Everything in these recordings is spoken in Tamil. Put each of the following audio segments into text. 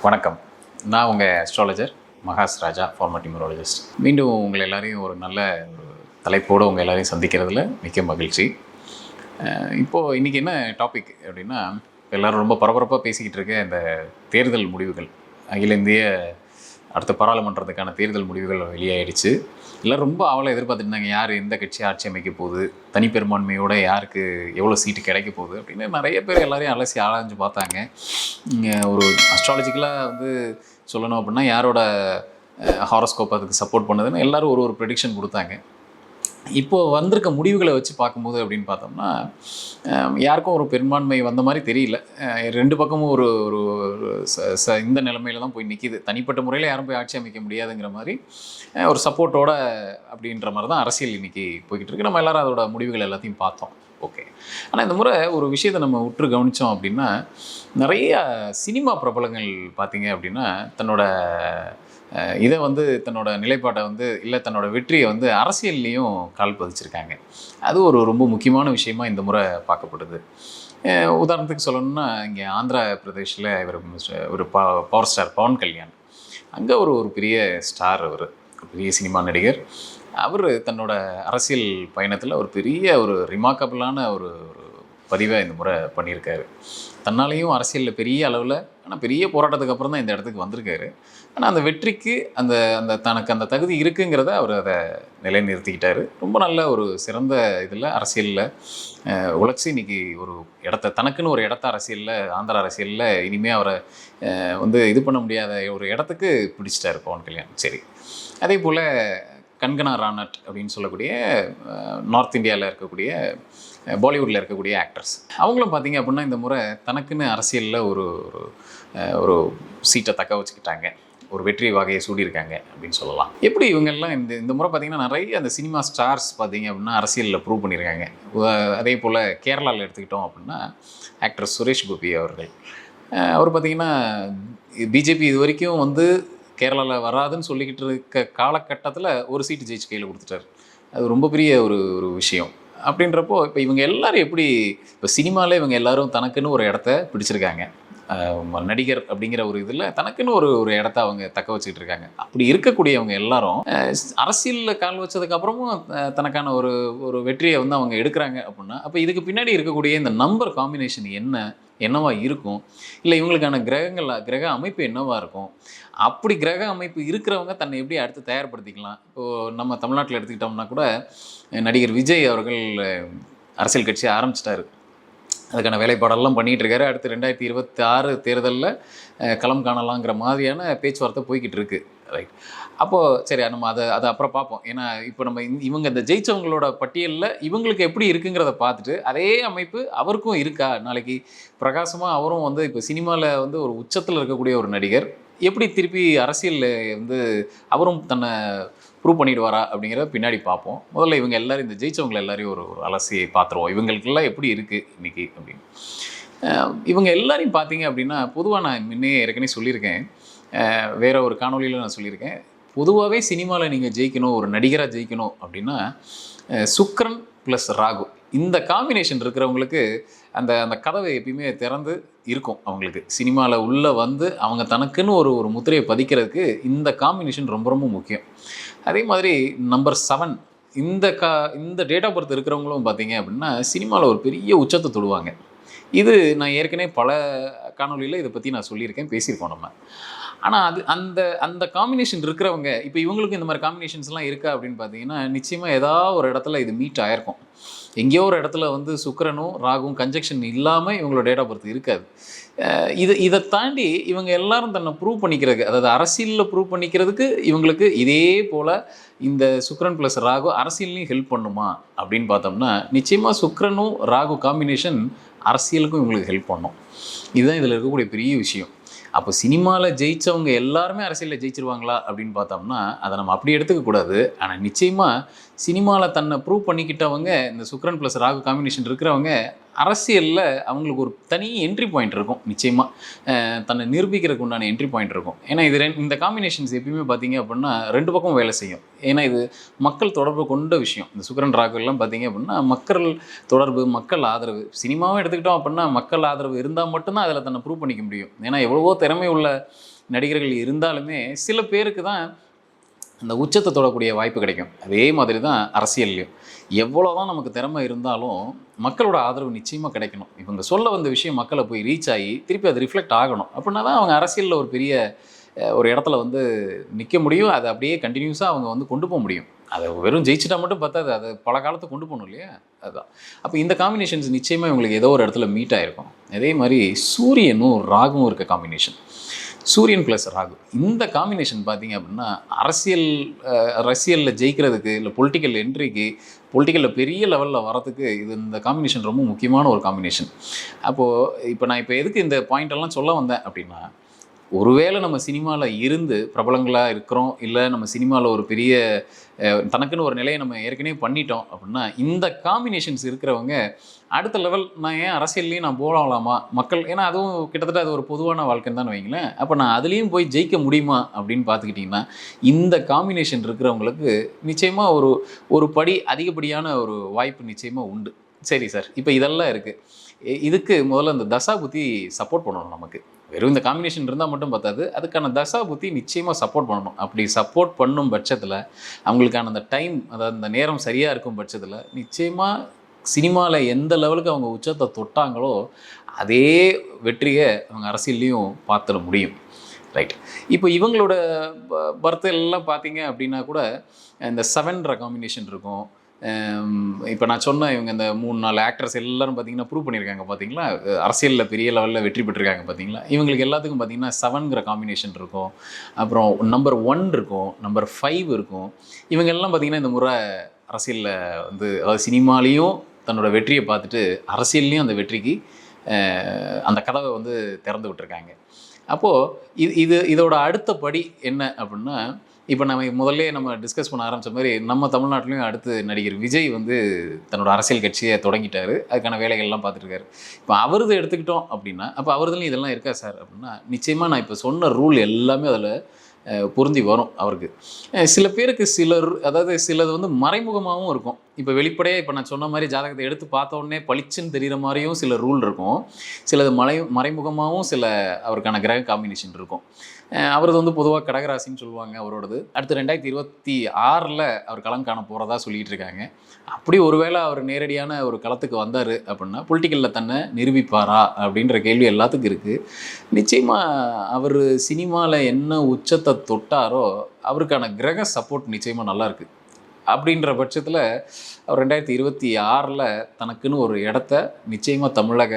வணக்கம். நான் உங்கள் அஸ்ட்ராலஜர் மகாஸ் ராஜா, ஃபார்மர் நியூமராலஜிஸ்ட். மீண்டும் உங்களை எல்லாரையும் ஒரு நல்ல ஒரு தலைப்போடு உங்கள் எல்லாரையும் சந்திக்கிறதுல மிக்க மகிழ்ச்சி. இப்போது இன்றைக்கி என்ன டாபிக் அப்படின்னா, எல்லோரும் ரொம்ப பரபரப்பாக பேசிக்கிட்டு இருக்க இந்த தேர்தல் முடிவுகள், அகில இந்திய அடுத்த பாராளுமன்றத்துக்கான தேர்தல் முடிவுகள் வெளியாகிடுச்சு. எல்லோரும் ரொம்ப ஆவலாக எதிர்பார்த்துட்டு இருந்தாங்க, யார் எந்த கட்சி ஆட்சி அமைக்க போகுது, தனிப்பெரும்பான்மையோட யாருக்கு எவ்வளோ சீட்டு கிடைக்க போகுது அப்படின்னு நிறைய பேர் எல்லாரையும் அலசி ஆராய்ஞ்சு பார்த்தாங்க. ஒரு அஸ்ட்ராலஜிக்கலாக வந்து சொல்லணும் அப்படின்னா, யாரோட ஹாரோஸ்கோப் அதுக்கு சப்போர்ட் பண்ணுதுன்னு எல்லோரும் ஒரு ப்ரெடிக்ஷன் கொடுத்தாங்க. இப்போது வந்திருக்க முடிவுகளை வச்சு பார்க்கும்போது அப்படின்னு பார்த்தோம்னா, யாருக்கும் ஒரு பெரும்பான்மை வந்த மாதிரி தெரியல. ரெண்டு பக்கமும் ஒரு ஒரு இந்த நிலைமையில தான் போய் நிற்கிது. தனிப்பட்ட முறையில் யாரும் போய் ஆட்சி அமைக்க முடியாதுங்கிற மாதிரி ஒரு சப்போர்ட்டோட அப்படின்ற மாதிரி தான் அரசியல் இன்றைக்கி போய்கிட்டு இருக்கு. நம்ம எல்லோரும் அதோட முடிவுகள் எல்லாத்தையும் பார்த்தோம். ஓகே. ஆனால் இந்த முறை ஒரு விஷயத்தை நம்ம உற்று கவனித்தோம் அப்படின்னா, நிறைய சினிமா பிரபலங்கள் பார்த்திங்க அப்படின்னா தன்னோட இதை வந்து தன்னோட நிலைப்பாட்டை வந்து இல்லை தன்னோட வெற்றியை வந்து அரசியல்லையும் கால் பதிச்சிருக்காங்க. அது ஒரு ரொம்ப முக்கியமான விஷயமா இந்த முறை பார்க்கப்படுது. உதாரணத்துக்கு சொல்லணும்னா, இங்கே ஆந்திர பிரதேஷில் இவர் ஒரு பவர் ஸ்டார் பவன் கல்யாண், அங்கே ஒரு பெரிய ஸ்டார், அவர் பெரிய சினிமா நடிகர். அவர் தன்னோட அரசியல் பயணத்தில் ஒரு பெரிய ஒரு ரிமார்க்கபிளான ஒரு பதிவை இந்த முறை பண்ணியிருக்காரு. தன்னாலேயும் அரசியலில் பெரிய அளவில், ஆனால் பெரிய போராட்டத்துக்கு அப்புறம் தான் இந்த இடத்துக்கு வந்திருக்காரு. ஆனால் அந்த வெற்றிக்கு அந்த அந்த தனக்கு அந்த தகுதி இருக்குங்கிறத அவர் அதை நிலைநிறுத்திக்கிட்டார். ரொம்ப நல்ல ஒரு சிறந்த இதில் அரசியலில் உழைச்சி இன்றைக்கி ஒரு இடத்த, தனக்குன்னு ஒரு இடத்த அரசியலில், ஆந்திர அரசியலில் இனிமேல் அவரை வந்து இது பண்ண முடியாத ஒரு இடத்துக்கு பிடிச்சிட்டார் பவன் கல்யாண். சரி, அதே போல் கங்கனா ராணாட் அப்படின்னு சொல்லக்கூடிய நார்த் இந்தியாவில் இருக்கக்கூடிய பாலிவுட்டில் இருக்கக்கூடிய ஆக்டர்ஸ், அவங்களும் பார்த்திங்க அப்படின்னா இந்த முறை தனக்குன்னு அரசியலில் ஒரு ஒரு சீட்டை தக்க வச்சுக்கிட்டாங்க, ஒரு வெற்றி வகையை சூடியிருக்காங்க அப்படின்னு சொல்லலாம். எப்படி இவங்கெல்லாம் இந்த முறை பார்த்திங்கன்னா நிறைய அந்த சினிமா ஸ்டார்ஸ் பார்த்திங்க அப்படின்னா அரசியலில் ப்ரூவ் பண்ணியிருக்காங்க. அதே போல் கேரளாவில் எடுத்துக்கிட்டோம் அப்படின்னா ஆக்டர் சுரேஷ் கோபி அவர்கள், அவர் பார்த்திங்கன்னா பிஜேபி இது வரைக்கும் வந்து கேரளாவில் வராதுன்னு சொல்லிக்கிட்டு இருக்க காலகட்டத்தில் ஒரு சீட்டு ஜெயிச்சு கையில் கொடுத்துட்டார். அது ரொம்ப பெரிய ஒரு விஷயம். அப்படின்றப்போ இப்போ இவங்க எல்லோரும் எப்படி, இப்போ சினிமாவில் இவங்க எல்லோரும் தனக்குன்னு ஒரு இடத்த பிடிச்சிருக்காங்க. நடிகர் அப்படிங்கிற ஒரு இதில் தனக்குன்னு ஒரு இடத்த அவங்க தக்க வச்சுக்கிட்டு இருக்காங்க. அப்படி இருக்கக்கூடியவங்க எல்லாரும் அரசியலில் கால் வச்சதுக்கப்புறமும் தனக்கான ஒரு வெற்றியை வந்து அவங்க எடுக்கிறாங்க அப்படின்னா, அப்போ இதுக்கு பின்னாடி இருக்கக்கூடிய இந்த நம்பர் காம்பினேஷன் என்னவா இருக்கும், இல்லை இவங்களுக்கான கிரக அமைப்பு என்னவா இருக்கும், அப்படி கிரக அமைப்பு இருக்கிறவங்க தன்னை எப்படி அடுத்து தயார்படுத்திக்கலாம். இப்போது நம்ம தமிழ்நாட்டில் எடுத்துக்கிட்டோம்னா கூட நடிகர் விஜய் அவர்கள் அரசியல் கட்சியை ஆரம்பிச்சிட்டாரு. அதுக்கான வேலைப்பாடெல்லாம் பண்ணிகிட்டு இருக்காரு. அடுத்து 2026 தேர்தலில் களம் காணலாங்கிற மாதிரியான பேச்சுவார்த்தை போய்கிட்டு இருக்கு. ரைட். அப்போது சரி, நம்ம அதை அப்புறம் பார்ப்போம். ஏன்னா இப்போ நம்ம இவங்க இந்த ஜெயிச்சவங்களோட பட்டியலில் இவங்களுக்கு எப்படி இருக்குங்கிறத பார்த்துட்டு, அதே அமைப்பு அவருக்கும் இருக்கா, நாளைக்கு பிரகாசமாக அவரும் வந்து இப்போ சினிமாவில் வந்து ஒரு உச்சத்தில் இருக்கக்கூடிய ஒரு நடிகர் எப்படி திருப்பி அரசியலில் வந்து அவரும் தன்னை ப்ரூவ் பண்ணிடுவாரா அப்படிங்கிறத பின்னாடி பார்ப்போம். முதல்ல இவங்க எல்லோரும், இந்த ஜெயிச்சவங்களை எல்லாரையும் ஒரு அலசி பார்த்துருவோம், இவங்களுக்கெல்லாம் எப்படி இருக்குது இன்றைக்கி அப்படின்னு. இவங்க எல்லாரையும் பார்த்தீங்க அப்படின்னா, பொதுவாக நான் முன்னே ஏற்கனவே சொல்லியிருக்கேன், வேறு ஒரு காணொலியில் நான் சொல்லியிருக்கேன், பொதுவாகவே சினிமாவில் நீங்கள் ஜெயிக்கணும், ஒரு நடிகராக ஜெயிக்கணும் அப்படின்னா சுக்கிரன் ப்ளஸ் ராகு இந்த காம்பினேஷன் இருக்கிறவங்களுக்கு அந்த அந்த கதவை எப்பயுமே திறந்து இருக்கும். அவங்களுக்கு சினிமாவில் உள்ளே வந்து அவங்க தனக்குன்னு ஒரு முத்திரையை பதிக்கிறதுக்கு இந்த காம்பினேஷன் ரொம்ப ரொம்ப முக்கியம். அதே மாதிரி நம்பர் 7 இந்த டேட் ஆஃப் பர்த் இருக்கிறவங்களும் பார்த்தீங்க அப்படின்னா சினிமாவில் ஒரு பெரிய உச்சத்தை தொடுவாங்க. இது நான் ஏற்கனவே பல காணொலியில் இதை பற்றி நான் சொல்லியிருக்கேன், பேசியிருக்கோம் நம்ம. ஆனால் அந்த காம்பினேஷன் இருக்கிறவங்க, இப்போ இவங்களுக்கும் இந்த மாதிரி காம்பினேஷன்ஸ்லாம் இருக்கா அப்படின்னு பார்த்தீங்கன்னா, நிச்சயமாக ஏதாவது ஒரு இடத்துல இது மீட் ஆகிருக்கும். எங்கேயோ ஒரு இடத்துல வந்து சுக்கிரனும் ராகுவும் கன்ஜெக்ஷன் இல்லாமல் இவங்களோட டேட் ஆஃப் பர்த் இருக்காது. இதை தாண்டி இவங்க எல்லாரும் தன்னை ப்ரூவ் பண்ணிக்கிறதுக்கு, அதாவது அரசியலில் ப்ரூவ் பண்ணிக்கிறதுக்கு இவங்களுக்கு இதே போல் இந்த சுக்கிரன் ப்ளஸ் ராகு அரசியல்லையும் ஹெல்ப் பண்ணுமா அப்படின்னு பார்த்தோம்னா, நிச்சயமாக சுக்கிரனும் ராகு காம்பினேஷன் அரசியலுக்கும் இவங்களுக்கு ஹெல்ப் பண்ணும். இதுதான் இதில் இருக்கக்கூடிய பெரிய விஷயம். அப்போ சினிமாவில் ஜெயித்தவங்க எல்லாருமே அரசியலில் ஜெயிச்சிருவாங்களா அப்படின்னு பார்த்தோம்னா அதை நம்ம அப்படி எடுத்துக்கக்கூடாது. ஆனால் நிச்சயமாக சினிமாவில் தன்னை ப்ரூவ் பண்ணிக்கிட்டவங்க, இந்த சுக்கிரன் ப்ளஸ் ராகு காம்பினேஷன் இருக்கிறவங்க அரசியலில் அவங்களுக்கு ஒரு தனி என்ட்ரி பாயிண்ட் இருக்கும். நிச்சயமாக தன்னை நிரூபிக்கிறதுக்கு உண்டான என்ட்ரி பாயிண்ட் இருக்கும். ஏன்னா இது இந்த காம்பினேஷன்ஸ் எப்பயுமே பார்த்தீங்க அப்படின்னா 2 பக்கம் வேலை செய்யும். ஏன்னா இது மக்கள் தொடர்பு கொண்ட விஷயம். இந்த சுக்ரன் ராகவெல்லாம் பார்த்தீங்க அப்படின்னா மக்கள் தொடர்பு, மக்கள் ஆதரவு. சினிமாவும் எடுத்துக்கிட்டோம் அப்படின்னா மக்கள் ஆதரவு இருந்தால் மட்டும்தான் அதில் தன்னை ப்ரூவ் பண்ணிக்க முடியும். ஏன்னா எவ்வளவோ திறமை உள்ள நடிகர்கள் இருந்தாலுமே சில பேருக்கு தான் அந்த உச்சத்தை தொடக்கூடிய வாய்ப்பு கிடைக்கும். அதே மாதிரி தான் அரசியல்லையும் எவ்வளோ தான் நமக்கு திறமை இருந்தாலும் மக்களோட ஆதரவு நிச்சயமாக கிடைக்கணும். இவங்க சொல்ல வந்த விஷயம் மக்களை போய் ரீச் ஆகி திருப்பி அது ரிஃப்ளெக்ட் ஆகணும். அப்படின்னா தான் அவங்க அரசியலில் ஒரு பெரிய ஒரு இடத்துல வந்து நிற்க முடியும். அதை அப்படியே கண்டினியூஸாக அவங்க வந்து கொண்டு போக முடியும். அதை வெறும் ஜெயிச்சிட்டா மட்டும் பார்த்தாது, அதை பல காலத்தை கொண்டு போகணும் இல்லையா? அதுதான். அப்போ இந்த காம்பினேஷன்ஸ் நிச்சயமாக இவங்களுக்கு ஏதோ ஒரு இடத்துல மீட் ஆகிருக்கும். அதே மாதிரி சூரியனும் ராகுவும் இருக்க காம்பினேஷன், சூரியன் ப்ளஸ் ராகு, இந்த காம்பினேஷன் பார்த்தீங்க அப்படின்னா அரசியலில் ஜெயிக்கிறதுக்கு, இல்லை பொலிட்டிக்கல் என்ட்ரிக்கு, பொலிட்டிக்கலில் பெரிய லெவலில் வரதுக்கு இந்த காம்பினேஷன் ரொம்ப முக்கியமான ஒரு காம்பினேஷன். அப்போது இப்போ நான் எதுக்கு இந்த பாயிண்டெல்லாம் சொல்ல வந்தேன் அப்படின்னா, ஒருவேளை நம்ம சினிமாவில் இருந்து பிரபலங்களாக இருக்கிறோம், இல்லை நம்ம சினிமாவில் ஒரு பெரிய தனக்குன்னு ஒரு நிலையை நம்ம ஏற்கனவே பண்ணிட்டோம் அப்படின்னா, இந்த காம்பினேஷன்ஸ் இருக்கிறவங்க அடுத்த லெவல் நான் ஏன் அரசியல்லையும் நான் போகலாமா மக்கள், ஏன்னா அதுவும் கிட்டத்தட்ட அது ஒரு பொதுவான வாழ்க்கைன்னு தான் வைங்களேன். அப்போ நான் அதுலேயும் போய் ஜெயிக்க முடியுமா அப்படின்னு பார்த்துக்கிட்டிங்கன்னா, இந்த காம்பினேஷன் இருக்கிறவங்களுக்கு நிச்சயமாக ஒரு படி அதிகப்படியான ஒரு வாய்ப்பு நிச்சயமாக உண்டு. சரி சார், இப்போ இதெல்லாம் இருக்குது. இதுக்கு முதல்ல இந்த தசா புத்தி சப்போர்ட் பண்ணணும். நமக்கு வெறும் இந்த காம்பினேஷன் இருந்தால் மட்டும் பார்த்தாது, அதுக்கான தசா புத்தி நிச்சயமாக சப்போர்ட் பண்ணணும். அப்படி சப்போர்ட் பண்ணும் பட்சத்தில் அவங்களுக்கான அந்த டைம், அதாவது அந்த நேரம் சரியாக இருக்கும் பட்சத்தில் நிச்சயமாக சினிமாவில் எந்த லெவலுக்கு அவங்க உச்சத்தை தொட்டாங்களோ அதே வெற்றியை அவங்க அரசியல்லையும் பார்த்துட முடியும். ரைட். இப்போ இவங்களோட பர்த் எல்லாம் பார்த்தீங்க அப்படின்னா கூட இந்த 7 காம்பினேஷன் இருக்கும். இப்போ நான் சொன்ன இவங்க இந்த 3-4 ஆக்டர்ஸ் எல்லாரும் பார்த்தீங்கன்னா ப்ரூவ் பண்ணியிருக்காங்க. பார்த்தீங்களா, அரசியலில் பெரிய லெவலில் வெற்றி பெற்றிருக்காங்க. பார்த்தீங்களா, இவங்களுக்கு எல்லாத்துக்கும் பார்த்தீங்கன்னா 7 காம்பினேஷன் இருக்கும். அப்புறம் நம்பர் 1 இருக்கும், நம்பர் 5 இருக்கும். இவங்க எல்லாம் பார்த்தீங்கன்னா இந்த முறை அரசியலில் வந்து, அதாவது சினிமாலேயும் தன்னோட வெற்றியை பார்த்துட்டு அரசியல்லையும் அந்த வெற்றிக்கு அந்த கதவை வந்து திறந்து விட்டுருக்காங்க. அப்போது இதோட அடுத்த படி என்ன அப்படின்னா, இப்போ நம்ம டிஸ்கஸ் பண்ண ஆரம்பித்த மாதிரி நம்ம தமிழ்நாட்டிலையும் அடுத்து நடிகர் விஜய் வந்து தன்னோட அரசியல் கட்சியை தொடங்கிட்டார். அதுக்கான வேலைகள்லாம் பார்த்துட்ருக்காரு. இப்போ அவரது எடுத்துக்கிட்டோம் அப்படின்னா, அப்போ அவரதுலையும் இதெல்லாம் இருக்கா சார் அப்படின்னா, நிச்சயமாக நான் இப்போ சொன்ன ரூல் எல்லாமே அதில் பொருந்தி வரும் அவருக்கு. சில பேருக்கு அதாவது சிலது வந்து மறைமுகமாகவும் இருக்கும். இப்போ வெளிப்படையாக இப்போ நான் சொன்ன மாதிரி ஜாதகத்தை எடுத்து பார்த்த உடனே பளிச்சுன்னு தெரிகிற மாதிரியும் சில ரூல் இருக்கும். சிலது மறைமுகமாகவும் சில அவருக்கான கிரக காம்பினேஷன் இருக்கும். அவரது வந்து பொதுவாக கடகராசின்னு சொல்லுவாங்க அவரோடது. அடுத்து 2026 அவர் களம் காண போகிறதா சொல்லிகிட்டு இருக்காங்க. அப்படி ஒருவேளை அவர் நேரடியான ஒரு களத்துக்கு வந்தார் அப்படின்னா பொலிட்டிக்கலில் தன்னை நிரூபிப்பாரா அப்படின்ற கேள்வி எல்லாத்துக்கும் இருக்குது. நிச்சயமாக அவர் சினிமாவில் என்ன உச்சத்தை தொட்டாரோ அவருக்கான கிரக சப்போர்ட் நிச்சயமாக நல்லாயிருக்கு. அப்படின்ற பட்சத்தில் அவர் 2026 தனக்குன்னு ஒரு இடத்த நிச்சயமாக தமிழக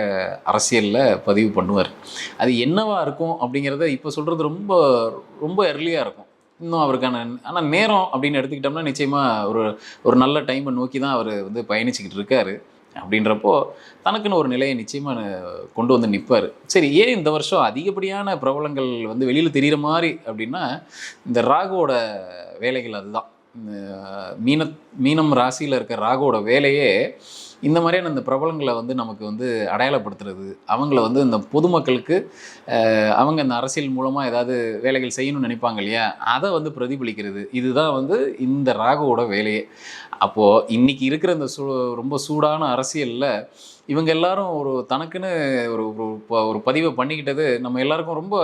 அரசியலில் பதிவு பண்ணுவார். அது என்னவாக இருக்கும் அப்படிங்கிறத இப்போ சொல்கிறது ரொம்ப ரொம்ப எர்லியாக இருக்கும். இன்னும் அவருக்கான ஆனால் நேரம் அப்படின்னு எடுத்துக்கிட்டோம்னா நிச்சயமாக ஒரு நல்ல டைமை நோக்கி தான் அவர் வந்து பயணிச்சுக்கிட்டு இருக்கார். அப்படின்றப்போ தனக்குன்னு ஒரு நிலையை நிச்சயமாக கொண்டு வந்து நிற்பார். சரி, ஏன் இந்த வருஷம் அதிகப்படியான பிரபலங்கள் வந்து வெளியில் தெரிகிற மாதிரி அப்படின்னா, இந்த ராகுவோட வேலைகள் அதுதான். மீனம் ராசியில் இருக்க ராகுவோட வேலையே இந்த மாதிரியான இந்த பிரபலங்களை வந்து நமக்கு வந்து அடையாளப்படுத்துறது, அவங்கள வந்து இந்த பொதுமக்களுக்கு அவங்க இந்த அரசியல் மூலமாக ஏதாவது வேலைகள் செய்யணும்னு நினைப்பாங்க இல்லையா, அதை வந்து பிரதிபலிக்கிறது. இதுதான் வந்து இந்த ராகுவோட வேலையே. அப்போது இன்றைக்கி இருக்கிற இந்த ரொம்ப சூடான அரசியலில் இவங்க எல்லாரும் தனக்குன்னு ஒரு பதிவை பண்ணிக்கிட்டது நம்ம எல்லாருக்கும் ரொம்ப,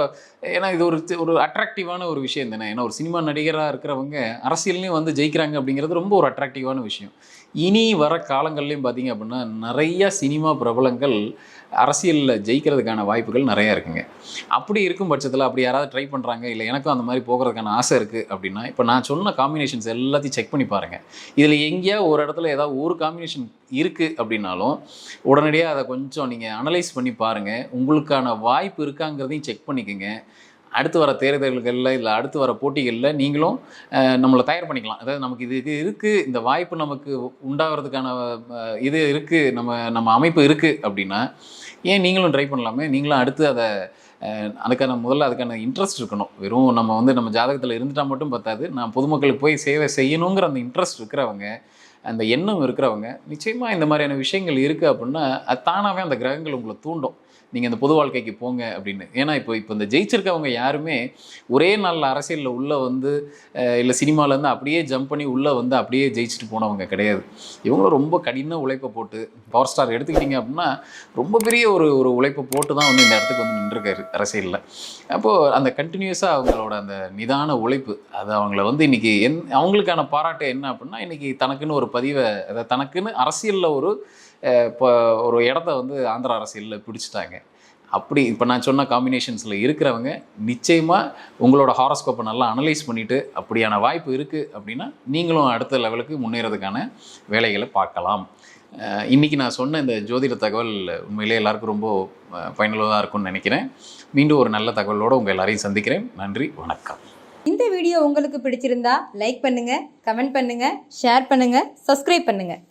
ஏன்னா இது ஒரு அட்ராக்டிவான ஒரு விஷயம் தானே. ஏன்னா ஒரு சினிமா நடிகராக இருக்கிறவங்க அரசியல்லையும் வந்து ஜெயிக்கிறாங்க அப்படிங்கிறது ரொம்ப ஒரு அட்ராக்டிவான விஷயம். இனி வர காலங்கள்லையும் பார்த்தீங்க அப்படின்னா நிறையா சினிமா பிரபலங்கள் அரசியலில் ஜெயிக்கிறதுக்கான வாய்ப்புகள் நிறையா இருக்குங்க. அப்படி இருக்கும் பட்சத்தில் அப்படி யாராவது ட்ரை பண்ணுறாங்க, இல்லை எனக்கும் அந்த மாதிரி போகிறதுக்கான ஆசை இருக்குது அப்படின்னா, இப்போ நான் சொன்ன காம்பினேஷன்ஸ் எல்லாத்தையும் செக் பண்ணி பாருங்கள். இதில் எங்கேயா ஒரு இடத்துல ஏதாவது ஒரு காம்பினேஷன் இருக்குது அப்படின்னாலும் உடனடியாக அதை கொஞ்சம் நீங்கள் அனலைஸ் பண்ணி பாருங்கள். உங்களுக்கான வாய்ப்பு இருக்காங்கிறதையும் செக் பண்ணிக்கோங்க. அடுத்து வர தேர்தல்களில் இல்லை அடுத்து வர போட்டிகளில் நீங்களும் நம்மளை தயார் பண்ணிக்கலாம். அதாவது நமக்கு இது இருக்குது, இந்த வாய்ப்பு நமக்கு உண்டாகிறதுக்கான இது இருக்குது, நம்ம அமைப்பு இருக்குது அப்படின்னா ஏன் நீங்களும் ட்ரை பண்ணலாமே. நீங்களும் அடுத்து முதல்ல அதுக்கான இன்ட்ரெஸ்ட் இருக்கணும். வெறும் நம்ம ஜாதகத்தில் இருந்துட்டால் மட்டும் பத்தாது. நான் பொதுமக்களுக்கு போய் சேவை செய்யணுங்கிற அந்த இன்ட்ரெஸ்ட் இருக்கிறவங்க அந்த எண்ணம் இருக்கிறவங்க நிச்சயமாக இந்த மாதிரியான விஷயங்கள் இருக்குது அப்படின்னா அது தானாகவே அந்த கிரகங்கள் உங்களை தூண்டும், நீங்கள் இந்த பொது வாழ்க்கைக்கு போங்க அப்படின்னு. ஏன்னா இப்போ இந்த ஜெயிச்சிருக்கவங்க யாருமே ஒரே நாளில் அரசியலில் உள்ளே வந்து இல்லை சினிமாலேருந்து அப்படியே ஜம்ப் பண்ணி உள்ளே வந்து அப்படியே ஜெயிச்சுட்டு போனவங்க கிடையாது. இவங்களும் ரொம்ப கடின உழைப்பை போட்டு, பவர் ஸ்டார் எடுத்துக்கிட்டிங்க அப்படின்னா ரொம்ப பெரிய ஒரு உழைப்பை போட்டு தான் வந்து இந்த இடத்துக்கு வந்து நின்றுருக்காரு அரசியலில். அப்போது அந்த கண்டினியூஸாக அவங்களோட அந்த நிதான உழைப்பு அது அவங்கள வந்து இன்றைக்கி அவங்களுக்கான பாராட்டு என்ன அப்படின்னா, இன்றைக்கி தனக்குன்னு ஒரு பதிவை, அதை தனக்குன்னு அரசியலில் இப்போ ஒரு இடத்த வந்து ஆந்திர அரசியலில் பிடிச்சிட்டாங்க. அப்படி இப்போ நான் சொன்ன காம்பினேஷன்ஸில் இருக்கிறவங்க நிச்சயமாக உங்களோட ஹாரோஸ்கோப்பை நல்லா அனலைஸ் பண்ணிவிட்டு அப்படியான வாய்ப்பு இருக்குது அப்படின்னா நீங்களும் அடுத்த லெவலுக்கு முன்னேறதுக்கான வேலைகளை பார்க்கலாம். இன்றைக்கி நான் சொன்ன இந்த ஜோதிட தகவல் உண்மையிலே எல்லாருக்கும் ரொம்ப பயனுள்ளதாக இருக்கும்னு நினைக்கிறேன். மீண்டும் ஒரு நல்ல தகவலோடு உங்கள் எல்லாரையும் சந்திக்கிறேன். நன்றி, வணக்கம். இந்த வீடியோ உங்களுக்கு பிடிச்சிருந்தா லைக் பண்ணுங்கள், கமெண்ட் பண்ணுங்கள், ஷேர் பண்ணுங்கள், சப்ஸ்கிரைப் பண்ணுங்கள்.